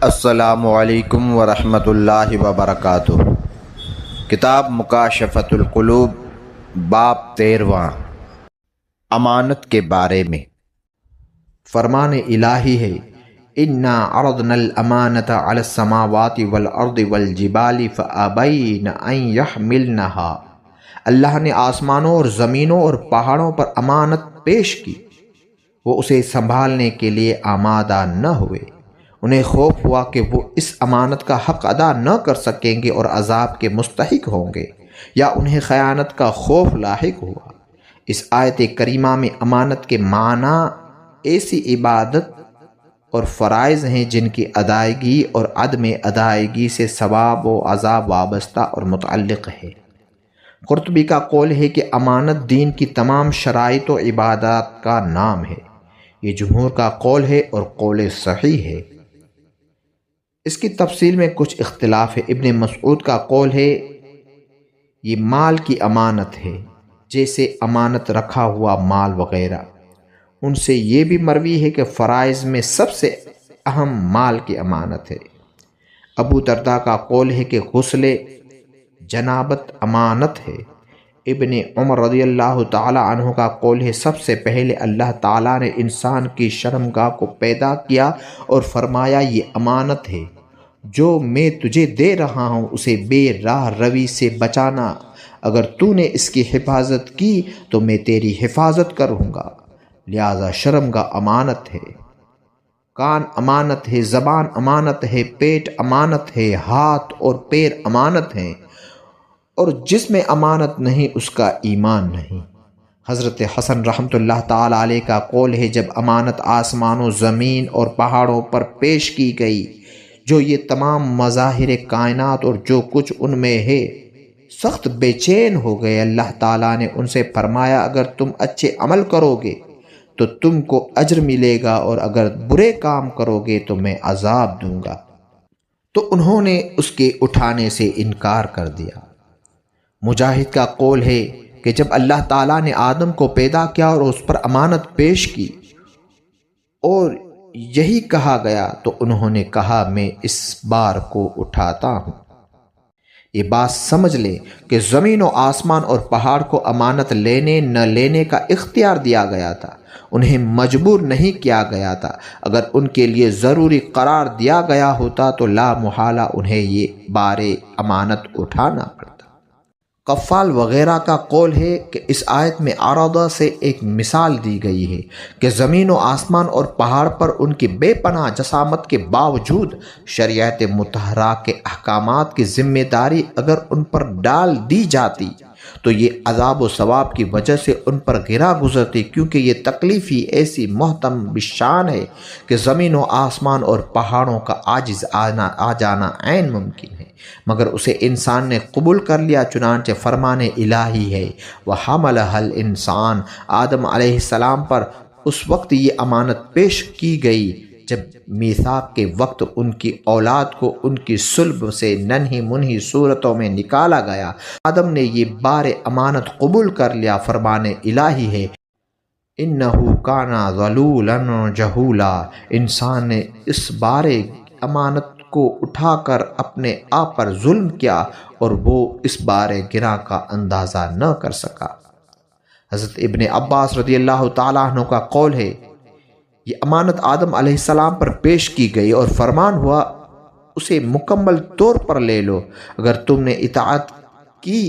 السلام علیکم ورحمۃ اللہ وبرکاتہ۔ کتاب مکاشفۃ القلوب، باب 13، امانت کے بارے میں۔ فرمان الہی ہے، انا عرضنا الامانۃ علی السماوات والارض والجبال فابین ان یحملنها۔ اللہ نے آسمانوں اور زمینوں اور پہاڑوں پر امانت پیش کی، وہ اسے سنبھالنے کے لیے آمادہ نہ ہوئے۔ انہیں خوف ہوا کہ وہ اس امانت کا حق ادا نہ کر سکیں گے اور عذاب کے مستحق ہوں گے، یا انہیں خیانت کا خوف لاحق ہوا۔ اس آیت کریمہ میں امانت کے معنی ایسی عبادت اور فرائض ہیں جن کی ادائیگی اور عدم ادائیگی سے ثواب و عذاب وابستہ اور متعلق ہے۔ قرطبی کا قول ہے کہ امانت دین کی تمام شرائط و عبادات کا نام ہے۔ یہ جمہور کا قول ہے اور قول صحیح ہے۔ اس کی تفصیل میں کچھ اختلاف ہے۔ ابن مسعود کا قول ہے یہ مال کی امانت ہے، جیسے امانت رکھا ہوا مال وغیرہ۔ ان سے یہ بھی مروی ہے کہ فرائض میں سب سے اہم مال کی امانت ہے۔ ابو درداء کا قول ہے کہ غسل جنابت امانت ہے۔ ابن عمر رضی اللہ تعالی عنہ کا قول ہے، سب سے پہلے اللہ تعالیٰ نے انسان کی شرمگاہ کو پیدا کیا اور فرمایا یہ امانت ہے، جو میں تجھے دے رہا ہوں اسے بے راہ روی سے بچانا، اگر تو نے اس کی حفاظت کی تو میں تیری حفاظت کروں گا۔ لہذا شرمگاہ امانت ہے، کان امانت ہے، زبان امانت ہے، پیٹ امانت ہے، ہاتھ اور پیر امانت ہیں، اور جس میں امانت نہیں اس کا ایمان نہیں۔ حضرت حسن رحمۃ اللہ تعالی علیہ کا قول ہے، جب امانت آسمانوں، زمین اور پہاڑوں پر پیش کی گئی، جو یہ تمام مظاہر کائنات اور جو کچھ ان میں ہے سخت بے چین ہو گئے۔ اللہ تعالیٰ نے ان سے فرمایا، اگر تم اچھے عمل کرو گے تو تم کو اجر ملے گا، اور اگر برے کام کرو گے تو میں عذاب دوں گا۔ تو انہوں نے اس کے اٹھانے سے انکار کر دیا۔ مجاہد کا قول ہے کہ جب اللہ تعالیٰ نے آدم کو پیدا کیا اور اس پر امانت پیش کی اور یہی کہا گیا تو انہوں نے کہا میں اس بار کو اٹھاتا ہوں۔ یہ بات سمجھ لیں کہ زمین و آسمان اور پہاڑ کو امانت لینے نہ لینے کا اختیار دیا گیا تھا، انہیں مجبور نہیں کیا گیا تھا۔ اگر ان کے لیے ضروری قرار دیا گیا ہوتا تو لا محالہ انہیں یہ بار امانت اٹھانا پڑتا۔ قفال وغیرہ کا قول ہے کہ اس آیت میں عرضہ سے ایک مثال دی گئی ہے کہ زمین و آسمان اور پہاڑ پر ان کی بے پناہ جسامت کے باوجود شریعت مطہرہ کے احکامات کی ذمہ داری اگر ان پر ڈال دی جاتی تو یہ عذاب و ثواب کی وجہ سے ان پر گرا گزرتی، کیونکہ یہ تکلیف ہی ایسی محتم بشان ہے کہ زمین و آسمان اور پہاڑوں کا عاجز آ جانا عین ممکن ہے، مگر اسے انسان نے قبول کر لیا۔ چنانچہ فرمان الہی ہے، وَحَمَلَهَا الْإِنسان، آدم علیہ السلام پر اس وقت یہ امانت پیش کی گئی جب میثاق کے وقت ان کی اولاد کو ان کی صلب سے ننھی منھی صورتوں میں نکالا گیا۔ آدم نے یہ بار امانت قبول کر لیا۔ فرمان الہی ہے، اِنَّهُ كَانَ ظَلُولًا جَهُولًا، انسان نے اس بار امانت کو اٹھا کر اپنے آپ پر ظلم کیا اور وہ اس بار گراں کا اندازہ نہ کر سکا۔ حضرت ابن عباس رضی اللہ تعالیٰ عنہ کا قول ہے، یہ امانت آدم علیہ السلام پر پیش کی گئی اور فرمان ہوا اسے مکمل طور پر لے لو، اگر تم نے اطاعت کی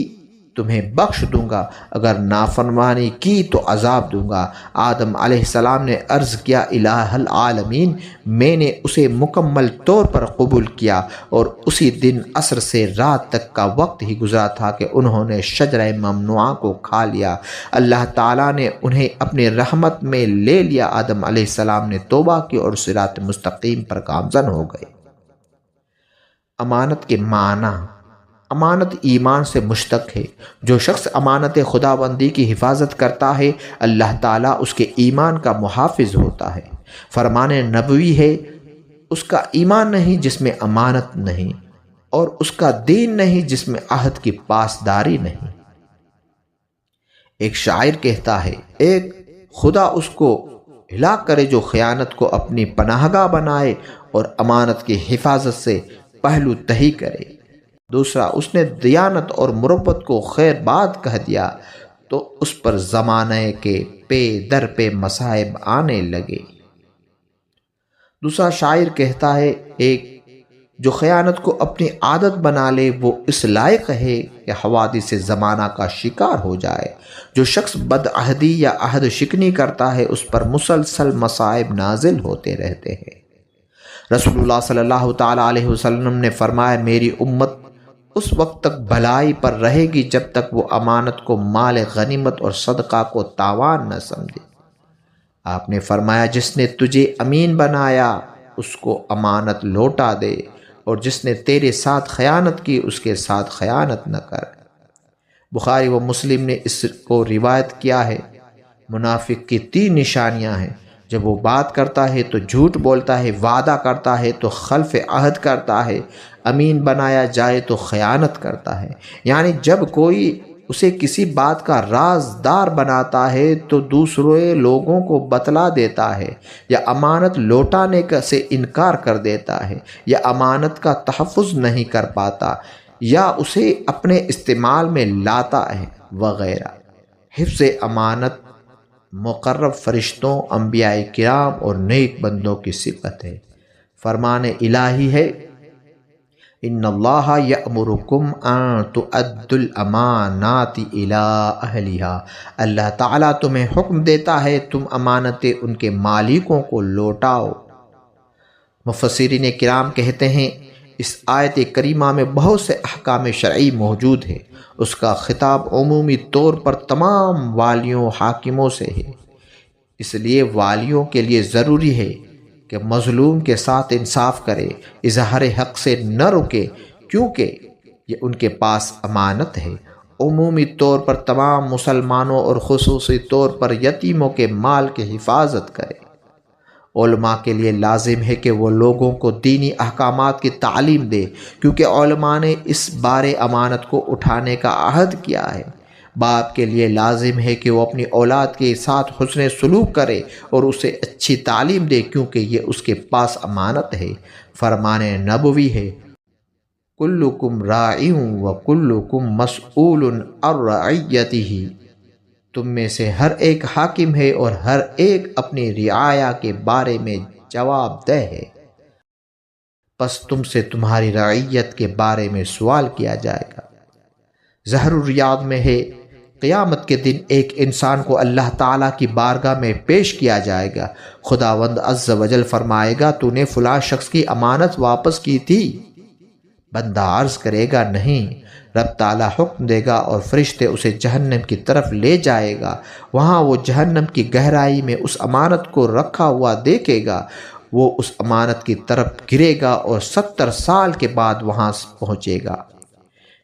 تمہیں بخش دوں گا، اگر نافرمانی کی تو عذاب دوں گا۔ آدم علیہ السلام نے عرض کیا، الہ العالمین، میں نے اسے مکمل طور پر قبول کیا، اور اسی دن عصر سے رات تک کا وقت ہی گزرا تھا کہ انہوں نے شجرہ ممنوعہ کو کھا لیا۔ اللہ تعالیٰ نے انہیں اپنی رحمت میں لے لیا۔ آدم علیہ السلام نے توبہ کی اور صراط مستقیم پر گامزن ہو گئے۔ امانت کے معنی، امانت ایمان سے مشتق ہے۔ جو شخص امانت خدا بندی کی حفاظت کرتا ہے اللہ تعالیٰ اس کے ایمان کا محافظ ہوتا ہے۔ فرمان نبوی ہے، اس کا ایمان نہیں جس میں امانت نہیں، اور اس کا دین نہیں جس میں عہد کی پاسداری نہیں۔ ایک شاعر کہتا ہے، ایک خدا اس کو ہلاک کرے جو خیانت کو اپنی پناہ گاہ بنائے، اور امانت کی حفاظت سے پہلو تہی کرے۔ دوسرا، اس نے دیانت اور مروت کو خیر بات کہہ دیا تو اس پر زمانے کے پے در پہ مصائب آنے لگے۔ دوسرا شاعر کہتا ہے، ایک جو خیانت کو اپنی عادت بنا لے وہ اس لائق ہے کہ حوادث زمانہ کا شکار ہو جائے۔ جو شخص بدعہدی یا عہد شکنی کرتا ہے اس پر مسلسل مصائب نازل ہوتے رہتے ہیں۔ رسول اللہ صلی اللہ تعالیٰ علیہ وسلم نے فرمایا، میری امت اس وقت تک بھلائی پر رہے گی جب تک وہ امانت کو مال غنیمت اور صدقہ کو تاوان نہ سمجھے۔ آپ نے فرمایا، جس نے تجھے امین بنایا اس کو امانت لوٹا دے، اور جس نے تیرے ساتھ خیانت کی اس کے ساتھ خیانت نہ کر۔ بخاری و مسلم نے اس کو روایت کیا ہے۔ منافق کی 3 نشانیاں ہیں، جب وہ بات کرتا ہے تو جھوٹ بولتا ہے، وعدہ کرتا ہے تو خلف عہد کرتا ہے، امین بنایا جائے تو خیانت کرتا ہے۔ یعنی جب کوئی اسے کسی بات کا رازدار بناتا ہے تو دوسرے لوگوں کو بتلا دیتا ہے، یا امانت لوٹانے سے انکار کر دیتا ہے، یا امانت کا تحفظ نہیں کر پاتا، یا اسے اپنے استعمال میں لاتا ہے وغیرہ۔ حفظ امانت مقرب فرشتوں، انبیاء کرام اور نیک بندوں کی صفت ہے۔ فرمان الہی ہے، ان اللہ یأمرکم ان تؤدوا الامانات الی اہلہا۔ اللہ تعالیٰ تمہیں حکم دیتا ہے تم امانتیں ان کے مالکوں کو لوٹاؤ۔ مفسرین کرام کہتے ہیں، اس آیت کریمہ میں بہت سے احکام شرعی موجود ہیں۔ اس کا خطاب عمومی طور پر تمام والیوں حاکموں سے ہے۔ اس لیے والیوں کے لیے ضروری ہے کہ مظلوم کے ساتھ انصاف کرے، اظہار حق سے نہ رکے، کیونکہ یہ ان کے پاس امانت ہے۔ عمومی طور پر تمام مسلمانوں اور خصوصی طور پر یتیموں کے مال کی حفاظت کرے۔ علماء کے لیے لازم ہے کہ وہ لوگوں کو دینی احکامات کی تعلیم دے، کیونکہ علماء نے اس بارے امانت کو اٹھانے کا عہد کیا ہے۔ باپ کے لیے لازم ہے کہ وہ اپنی اولاد کے ساتھ حسن سلوک کرے اور اسے اچھی تعلیم دے، کیونکہ یہ اس کے پاس امانت ہے۔ فرمان نبوی ہے، کلکم راع وکلکم مسئول عن رعیتہ۔ تم میں سے ہر ایک حاکم ہے اور ہر ایک اپنی رعایا کے بارے میں جواب دہ ہے، پس تم سے تمہاری رعیت کے بارے میں سوال کیا جائے گا۔ زہر الریاض میں ہے، قیامت کے دن ایک انسان کو اللہ تعالیٰ کی بارگاہ میں پیش کیا جائے گا۔ خداوند عز و جل فرمائے گا، تو نے فلاں شخص کی امانت واپس کی تھی؟ بندہ عرض کرے گا، نہیں۔ رب تعالیٰ حکم دے گا اور فرشتے اسے جہنم کی طرف لے جائے گا۔ وہاں وہ جہنم کی گہرائی میں اس امانت کو رکھا ہوا دیکھے گا۔ وہ اس امانت کی طرف گرے گا اور 70 سال کے بعد وہاں پہنچے گا۔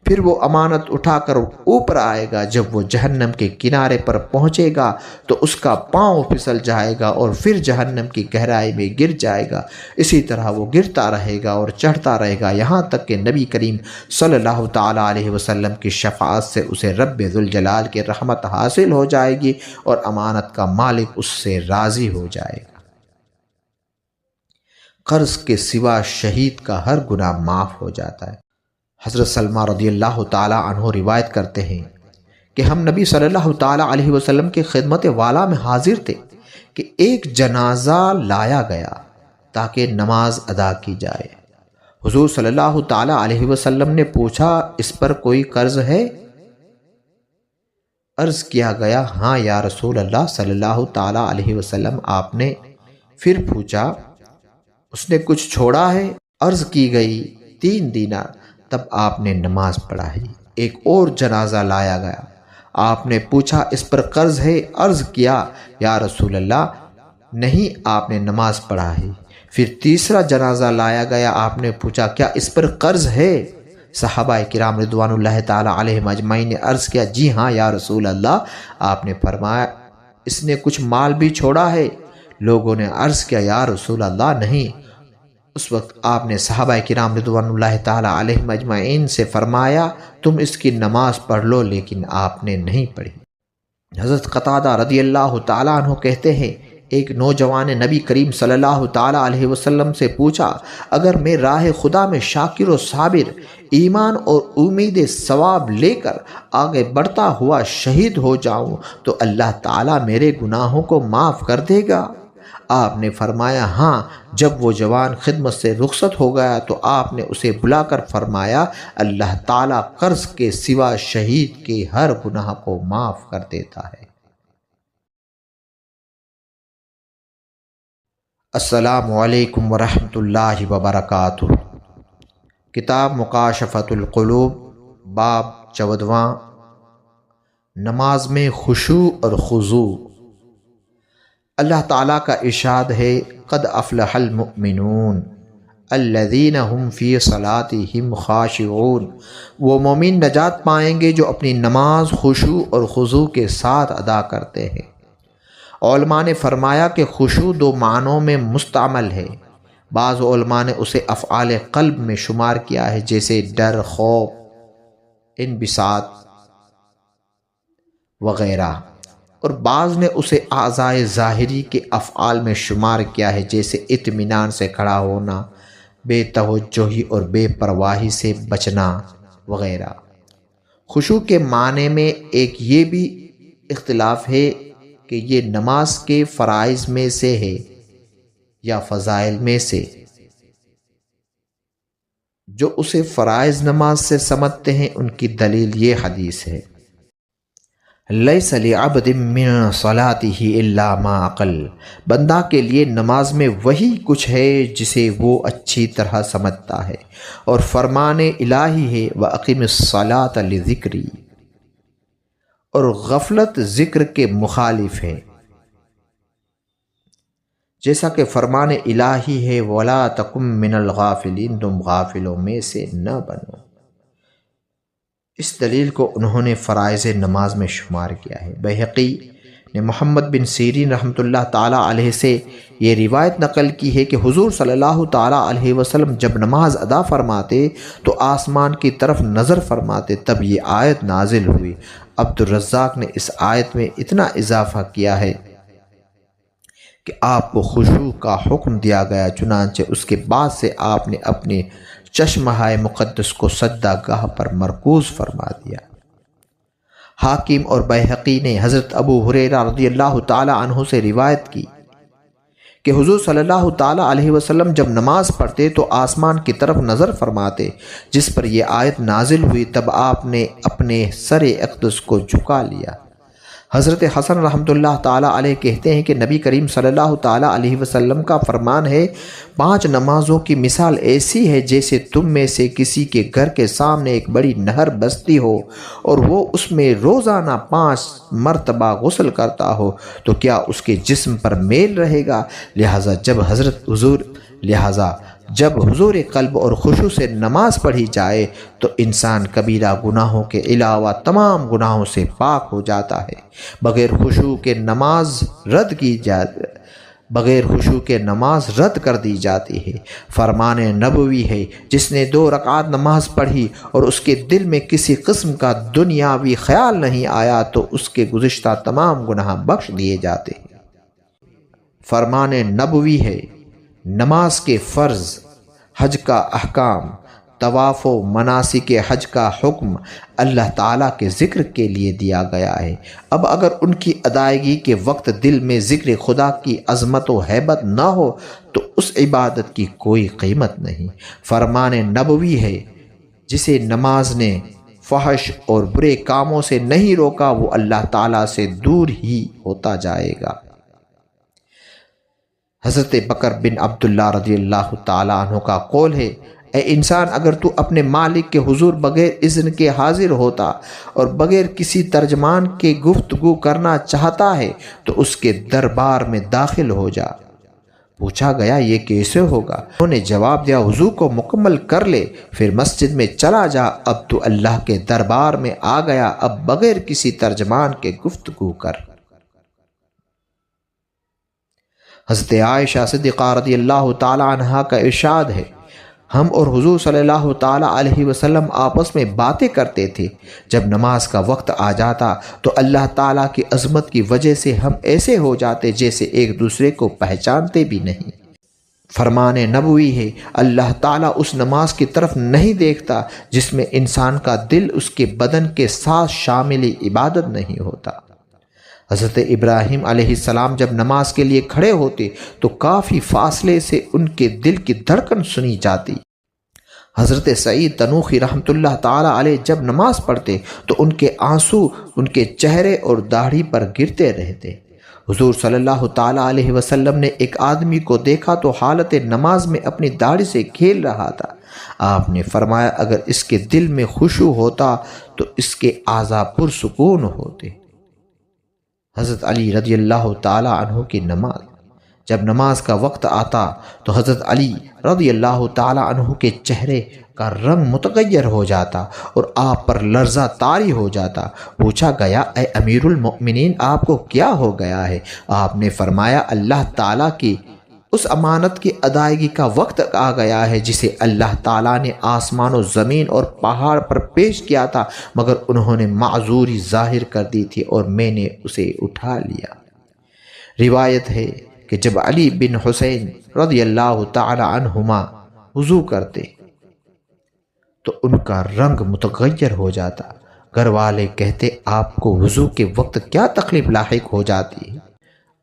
پھر وہ امانت اٹھا کر اوپر آئے گا۔ جب وہ جہنم کے کنارے پر پہنچے گا تو اس کا پاؤں پھسل جائے گا اور پھر جہنم کی گہرائی میں گر جائے گا۔ اسی طرح وہ گرتا رہے گا اور چڑھتا رہے گا، یہاں تک کہ نبی کریم صلی اللہ تعالیٰ علیہ وسلم کی شفاعت سے اسے رب ذوالجلال کی رحمت حاصل ہو جائے گی اور امانت کا مالک اس سے راضی ہو جائے گا۔ قرض کے سوا شہید کا ہر گناہ معاف ہو جاتا ہے۔ حضرت سلمہ رضی اللہ تعالیٰ عنہ روایت کرتے ہیں کہ ہم نبی صلی اللہ تعالیٰ علیہ وسلم کی خدمت والا میں حاضر تھے کہ ایک جنازہ لایا گیا تاکہ نماز ادا کی جائے۔ حضور صلی اللہ تعالیٰ علیہ وسلم نے پوچھا، اس پر کوئی قرض ہے؟ عرض کیا گیا، ہاں یا رسول اللہ صلی اللہ تعالیٰ علیہ وسلم۔ آپ نے پھر پوچھا، اس نے کچھ چھوڑا ہے؟ عرض کی گئی، 3 دینار۔ تب آپ نے نماز پڑھائی۔ ایک اور جنازہ لایا گیا۔ آپ نے پوچھا، اس پر قرض ہے؟ عرض کیا، یا رسول اللہ نہیں۔ آپ نے نماز پڑھائی۔ پھر تیسرا جنازہ لایا گیا۔ آپ نے پوچھا، کیا اس پر قرض ہے؟ صحابہ کرام رضوان اللہ تعالیٰ علیہم اجمعین نے عرض کیا، جی ہاں یا رسول اللہ۔ آپ نے فرمایا، اس نے کچھ مال بھی چھوڑا ہے؟ لوگوں نے عرض کیا، یا رسول اللہ نہیں۔ اس وقت آپ نے صحابہ کرام رضوان اللہ تعالیٰ علیہم اجمعین سے فرمایا، تم اس کی نماز پڑھ لو، لیکن آپ نے نہیں پڑھی۔ حضرت قتادہ رضی اللہ تعالیٰ عنہ کہتے ہیں، ایک نوجوان نبی کریم صلی اللہ تعالیٰ علیہ وسلم سے پوچھا، اگر میں راہ خدا میں شاکر و صابر، ایمان اور امید ثواب لے کر آگے بڑھتا ہوا شہید ہو جاؤں تو اللہ تعالیٰ میرے گناہوں کو معاف کر دے گا؟ آپ نے فرمایا ہاں۔ جب وہ جوان خدمت سے رخصت ہو گیا تو آپ نے اسے بلا کر فرمایا، اللہ تعالیٰ قرض کے سوا شہید کے ہر گناہ کو معاف کر دیتا ہے۔ السلام علیکم ورحمۃ اللہ وبرکاتہ۔ کتاب مکاشفۃ القلوب، باب 14، نماز میں خشوع اور خضوع۔ اللہ تعالیٰ کا ارشاد ہے، قد افلح المؤمنون الذین هم فی صلاتہم خاشعون۔ وہ مومن نجات پائیں گے جو اپنی نماز خشوع اور خضوع کے ساتھ ادا کرتے ہیں۔ علماء نے فرمایا کہ خشوع دو معنوں میں مستعمل ہے۔ بعض علماء نے اسے افعال قلب میں شمار کیا ہے، جیسے ڈر، خوف، انبساط وغیرہ، اور بعض نے اسے اعضائے ظاہری کے افعال میں شمار کیا ہے، جیسے اطمینان سے کھڑا ہونا، بے توجہی اور بے پرواہی سے بچنا وغیرہ۔ خشوع کے معنی میں ایک یہ بھی اختلاف ہے کہ یہ نماز کے فرائض میں سے ہے یا فضائل میں سے۔ جو اسے فرائض نماز سے سمجھتے ہیں ان کی دلیل یہ حدیث ہے، لیس لعبد من صلاتہ الا ما عقل۔ بندہ کے لیے نماز میں وہی کچھ ہے جسے وہ اچھی طرح سمجھتا ہے، اور فرمان الہی ہے وَأَقِمِ الصَّلَاةَ لِذِكْرِي، اور غفلت ذکر کے مخالف ہے، جیسا کہ فرمان الہی ہے وَلَا تَكُن مِّنَ الْغَافِلِينَ، تم غافلوں میں سے نہ بنو۔ اس دلیل کو انہوں نے فرائض نماز میں شمار کیا ہے۔ بہقی نے محمد بن سیرین رحمۃ اللہ تعالیٰ علیہ سے یہ روایت نقل کی ہے کہ حضور صلی اللہ تعالیٰ علیہ وسلم جب نماز ادا فرماتے تو آسمان کی طرف نظر فرماتے، تب یہ آیت نازل ہوئی۔ عبد الرزاق نے اس آیت میں اتنا اضافہ کیا ہے کہ آپ کو خشوع کا حکم دیا گیا، چنانچہ اس کے بعد سے آپ نے اپنے چشمہ مقدس کو سجدہ گاہ پر مرکوز فرما دیا۔ حاکم اور بہقی نے حضرت ابو ہریرہ رضی اللہ تعالی عنہ سے روایت کی کہ حضور صلی اللہ تعالی علیہ وسلم جب نماز پڑھتے تو آسمان کی طرف نظر فرماتے، جس پر یہ آیت نازل ہوئی، تب آپ نے اپنے سر اقدس کو جھکا لیا۔ حضرت حسن رحمۃ اللہ تعالیٰ علیہ کہتے ہیں کہ نبی کریم صلی اللہ تعالیٰ علیہ وسلم کا فرمان ہے، 5 نمازوں کی مثال ایسی ہے جیسے تم میں سے کسی کے گھر کے سامنے ایک بڑی نہر بستی ہو اور وہ اس میں روزانہ 5 مرتبہ غسل کرتا ہو، تو کیا اس کے جسم پر میل رہے گا؟ لہٰذا جب حضور قلب اور خشوع سے نماز پڑھی جائے تو انسان کبیرہ گناہوں کے علاوہ تمام گناہوں سے پاک ہو جاتا ہے۔ بغیر خشوع کے نماز رد کر دی جاتی ہے۔ فرمان نبوی ہے، جس نے 2 رکعات نماز پڑھی اور اس کے دل میں کسی قسم کا دنیاوی خیال نہیں آیا تو اس کے گزشتہ تمام گناہ بخش دیے جاتے ہیں۔ فرمان نبوی ہے، نماز کے فرض، حج کا احکام، طواف و مناسک حج کا حکم اللہ تعالیٰ کے ذکر کے لیے دیا گیا ہے۔ اب اگر ان کی ادائیگی کے وقت دل میں ذکر خدا کی عظمت و ہیبت نہ ہو تو اس عبادت کی کوئی قیمت نہیں۔ فرمان نبوی ہے، جسے نماز نے فحش اور برے کاموں سے نہیں روکا وہ اللہ تعالیٰ سے دور ہی ہوتا جائے گا۔ حضرت بکر بن عبداللہ رضی اللہ تعالیٰ عنہ کا قول ہے، اے انسان، اگر تو اپنے مالک کے حضور بغیر اذن کے حاضر ہوتا اور بغیر کسی ترجمان کے گفتگو کرنا چاہتا ہے تو اس کے دربار میں داخل ہو جا۔ پوچھا گیا یہ کیسے ہوگا؟ انہوں نے جواب دیا، وضو کو مکمل کر لے، پھر مسجد میں چلا جا، اب تو اللہ کے دربار میں آ گیا، اب بغیر کسی ترجمان کے گفتگو کر۔ حضرت عائشہ صدیقہ رضی اللہ تعالی عنہا کا ارشاد ہے، ہم اور حضور صلی اللہ تعالیٰ علیہ وسلم آپس میں باتیں کرتے تھے۔ جب نماز کا وقت آ جاتا تو اللہ تعالیٰ کی عظمت کی وجہ سے ہم ایسے ہو جاتے جیسے ایک دوسرے کو پہچانتے بھی نہیں۔ فرمان نبوی ہے، اللہ تعالیٰ اس نماز کی طرف نہیں دیکھتا جس میں انسان کا دل اس کے بدن کے ساتھ شامل عبادت نہیں ہوتا۔ حضرت ابراہیم علیہ السلام جب نماز کے لیے کھڑے ہوتے تو کافی فاصلے سے ان کے دل کی دھڑکن سنی جاتی۔ حضرت سعید تنوخی رحمۃ اللہ تعالیٰ علیہ جب نماز پڑھتے تو ان کے آنسو ان کے چہرے اور داڑھی پر گرتے رہتے۔ حضور صلی اللہ تعالیٰ علیہ وسلم نے ایک آدمی کو دیکھا تو حالت نماز میں اپنی داڑھی سے کھیل رہا تھا۔ آپ نے فرمایا اگر اس کے دل میں خشوع ہوتا تو اس کے اعضاء پرسکون ہوتے۔ حضرت علی رضی اللہ تعالیٰ عنہ کی نماز، جب نماز کا وقت آتا تو حضرت علی رضی اللہ تعالیٰ عنہ کے چہرے کا رنگ متغیر ہو جاتا اور آپ پر لرزہ طاری ہو جاتا۔ پوچھا گیا اے امیر المؤمنین آپ کو کیا ہو گیا ہے؟ آپ نے فرمایا اللہ تعالیٰ کی اس امانت کی ادائیگی کا وقت آ گیا ہے جسے اللہ تعالیٰ نے آسمان و زمین اور پہاڑ پر پیش کیا تھا، مگر انہوں نے معذوری ظاہر کر دی تھی اور میں نے اسے اٹھا لیا۔ روایت ہے کہ جب علی بن حسین رضی اللہ تعالی عنہما وضو کرتے تو ان کا رنگ متغیر ہو جاتا۔ گھر والے کہتے آپ کو وضو کے وقت کیا تکلیف لاحق ہو جاتی ہے؟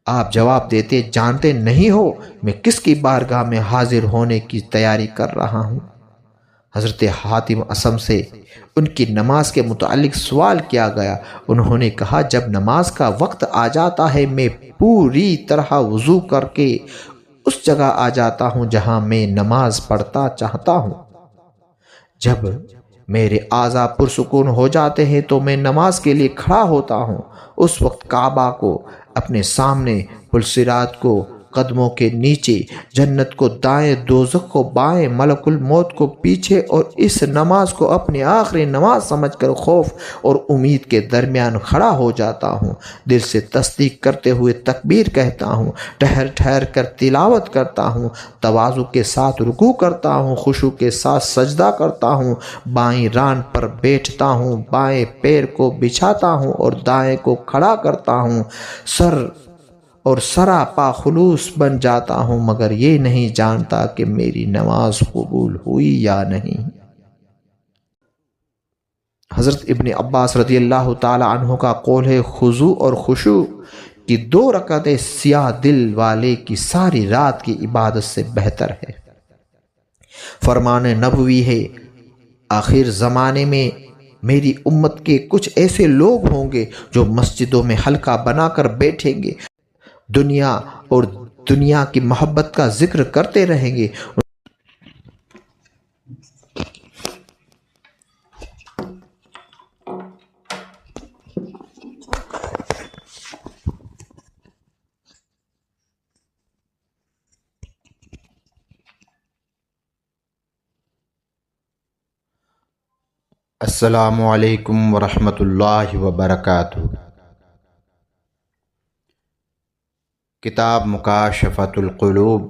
آپ جواب دیتے جانتے نہیں ہو میں کس کی بارگاہ میں حاضر ہونے کی تیاری کر رہا ہوں۔ حضرت حاتم اصم سے ان کی نماز کے متعلق سوال کیا گیا۔ انہوں نے کہا جب نماز کا وقت آ جاتا ہے میں پوری طرح وضو کر کے اس جگہ آ جاتا ہوں جہاں میں نماز پڑھتا چاہتا ہوں۔ جب میرے اعضاء پرسکون ہو جاتے ہیں تو میں نماز کے لیے کھڑا ہوتا ہوں۔ اس وقت کعبہ کو اپنے سامنے، پلسرات کو قدموں کے نیچے، جنت کو دائیں، دوزخ کو بائیں، ملک الموت کو پیچھے، اور اس نماز کو اپنی آخری نماز سمجھ کر خوف اور امید کے درمیان کھڑا ہو جاتا ہوں۔ دل سے تصدیق کرتے ہوئے تکبیر کہتا ہوں، ٹھہر ٹھہر کر تلاوت کرتا ہوں، تواضع کے ساتھ رکوع کرتا ہوں، خشوع کے ساتھ سجدہ کرتا ہوں، بائیں ران پر بیٹھتا ہوں، بائیں پیر کو بچھاتا ہوں اور دائیں کو کھڑا کرتا ہوں، سر اور سراپا خلوص بن جاتا ہوں، مگر یہ نہیں جانتا کہ میری نماز قبول ہوئی یا نہیں۔ حضرت ابن عباس رضی اللہ تعالی عنہ کا قول ہے خضوع اور خشوع کی 2 رکعتیں سیاہ دل والے کی ساری رات کی عبادت سے بہتر ہے۔ فرمان نبوی ہے آخر زمانے میں میری امت کے کچھ ایسے لوگ ہوں گے جو مسجدوں میں حلقہ بنا کر بیٹھیں گے، دنیا اور دنیا کی محبت کا ذکر کرتے رہیں گے۔ السلام علیکم ورحمۃ اللہ وبرکاتہ۔ کتاب مکاشفۃ القلوب،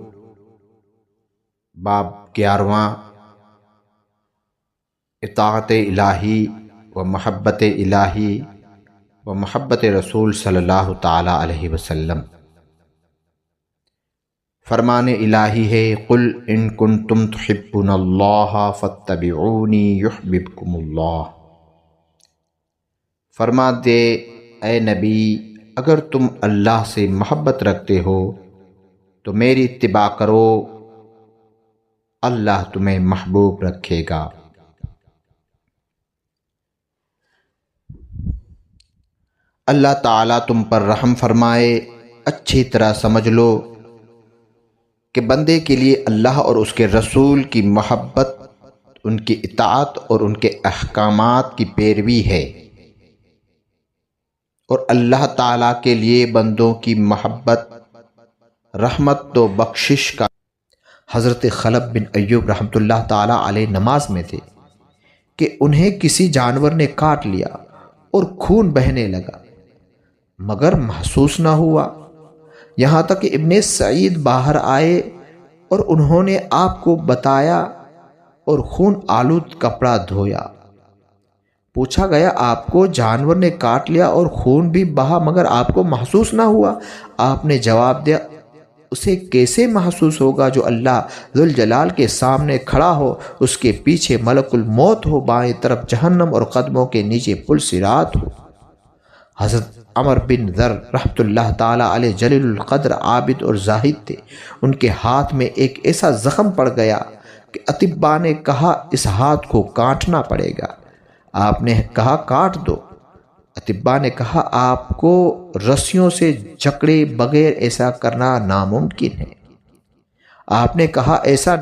باب 11، اطاعت الہی و محبت الہی و محبت رسول صلی اللہ تعالی علیہ وسلم۔ فرمان الہی ہے قل ان کنتم تحبون اللہ فاتبعونی یحببکم اللہ۔ فرما دے اے نبی اگر تم اللہ سے محبت رکھتے ہو تو میری اتباع کرو، اللہ تمہیں محبوب رکھے گا۔ اللہ تعالیٰ تم پر رحم فرمائے۔ اچھی طرح سمجھ لو کہ بندے کے لیے اللہ اور اس کے رسول کی محبت ان کی اطاعت اور ان کے احکامات کی پیروی ہے، اور اللہ تعالیٰ کے لیے بندوں کی محبت رحمت و بخشش کا۔ حضرت خلب بن ایوب رحمۃ اللہ تعالیٰ علیہ نماز میں تھے کہ انہیں کسی جانور نے کاٹ لیا اور خون بہنے لگا مگر محسوس نہ ہوا، یہاں تک کہ ابن سعید باہر آئے اور انہوں نے آپ کو بتایا اور خون آلود کپڑا دھویا۔ پوچھا گیا آپ کو جانور نے کاٹ لیا اور خون بھی بہا مگر آپ کو محسوس نہ ہوا؟ آپ نے جواب دیا اسے کیسے محسوس ہوگا جو اللہ ذوالجلال کے سامنے کھڑا ہو، اس کے پیچھے ملک الموت ہو، بائیں طرف جہنم اور قدموں کے نیچے پل صراط ہو۔ حضرت عمر بن ذر رحمۃ اللہ تعالیٰ علیہ جلیل القدر عابد اور زاہد تھے۔ ان کے ہاتھ میں ایک ایسا زخم پڑ گیا کہ اطباء نے کہا اس ہاتھ کو کاٹنا پڑے گا۔ آپ نے کہا کاٹ دو۔ اطباء نے کہا آپ کو رسیوں سے جکڑے بغیر ایسا کرنا ناممکن ہے۔ آپ نے کہا ایسا